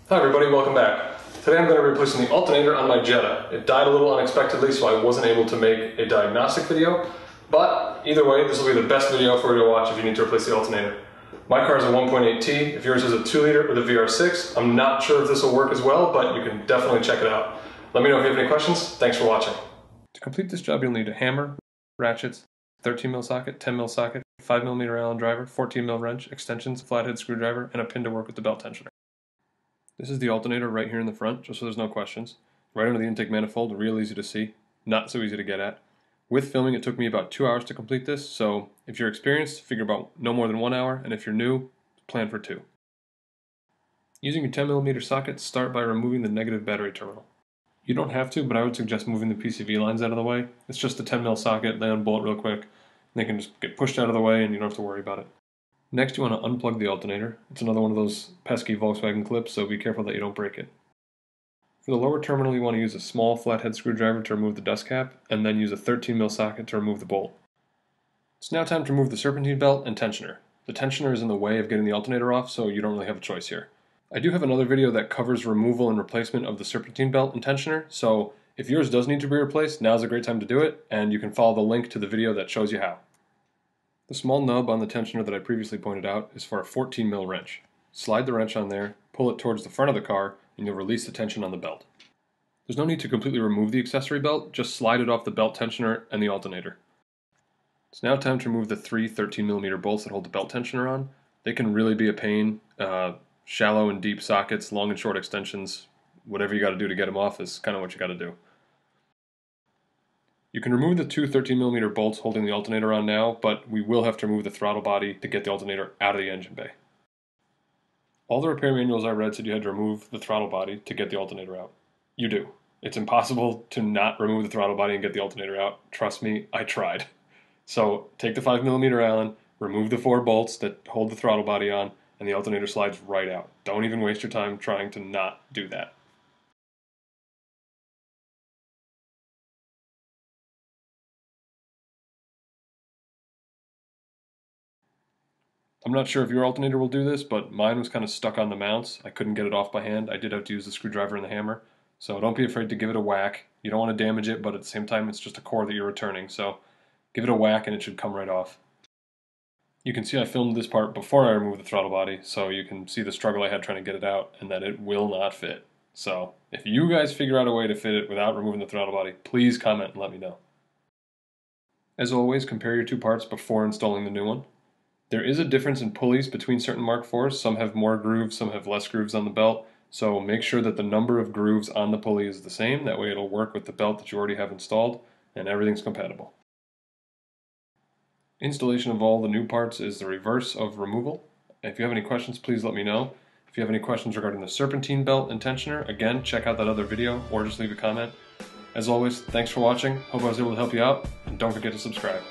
Hi everybody, welcome back. Today I'm going to be replacing the alternator on my Jetta. It died a little unexpectedly, so I wasn't able to make a diagnostic video, but either way, this will be the best video for you to watch if you need to replace the alternator. My car is a 1.8T, if yours is a 2-liter with a VR6, I'm not sure if this will work as well, but you can definitely check it out. Let me know if you have any questions. Thanks for watching. To complete this job, you'll need a hammer, ratchets, 13mm socket, 10mm socket, 5mm Allen driver, 14mm wrench, extensions, flathead screwdriver, and a pin to work with the belt tensioner. This is the alternator right here in the front, just so there's no questions. Right under the intake manifold, real easy to see, not so easy to get at. With filming, it took me about 2 hours to complete this, so if you're experienced, figure about no more than 1 hour, and if you're new, plan for 2. Using your 10mm socket, start by removing the negative battery terminal. You don't have to, but I would suggest moving the PCV lines out of the way. It's just a 10mm socket, they unbolt real quick, and they can just get pushed out of the way and you don't have to worry about it. Next, you want to unplug the alternator. It's another one of those pesky Volkswagen clips, so be careful that you don't break it. For the lower terminal, you want to use a small flathead screwdriver to remove the dust cap, and then use a 13mm socket to remove the bolt. It's now time to remove the serpentine belt and tensioner. The tensioner is in the way of getting the alternator off, so you don't really have a choice here. I do have another video that covers removal and replacement of the serpentine belt and tensioner, so if yours does need to be replaced, now's a great time to do it, and you can follow the link to the video that shows you how. The small nub on the tensioner that I previously pointed out is for a 14mm wrench. Slide the wrench on there, pull it towards the front of the car, and you'll release the tension on the belt. There's no need to completely remove the accessory belt, just slide it off the belt tensioner and the alternator. It's now time to remove the 3 13mm bolts that hold the belt tensioner on. They can really be a pain. Shallow and deep sockets, long and short extensions, whatever you got to do to get them off is kind of what you got to do. You can remove the 2 13mm bolts holding the alternator on now, but we will have to remove the throttle body to get the alternator out of the engine bay. All the repair manuals I read said you had to remove the throttle body to get the alternator out. You do. It's impossible to not remove the throttle body and get the alternator out. Trust me, I tried. So take the 5mm Allen, remove the 4 bolts that hold the throttle body on, and the alternator slides right out. Don't even waste your time trying to not do that. I'm not sure if your alternator will do this, but mine was kind of stuck on the mounts. I couldn't get it off by hand. I did have to use the screwdriver and the hammer. So don't be afraid to give it a whack. You don't want to damage it, but at the same time it's just a core that you're returning. So give it a whack and it should come right off. You can see I filmed this part before I removed the throttle body, so you can see the struggle I had trying to get it out and that it will not fit. So if you guys figure out a way to fit it without removing the throttle body, please comment and let me know. As always, compare your 2 parts before installing the new one. There is a difference in pulleys between certain Mark IVs. Some have more grooves, some have less grooves on the belt. So make sure that the number of grooves on the pulley is the same. That way it'll work with the belt that you already have installed and everything's compatible. Installation of all the new parts is the reverse of removal. If you have any questions, please let me know. If you have any questions regarding the serpentine belt and tensioner, again, check out that other video or just leave a comment. As always, thanks for watching. Hope I was able to help you out, and don't forget to subscribe.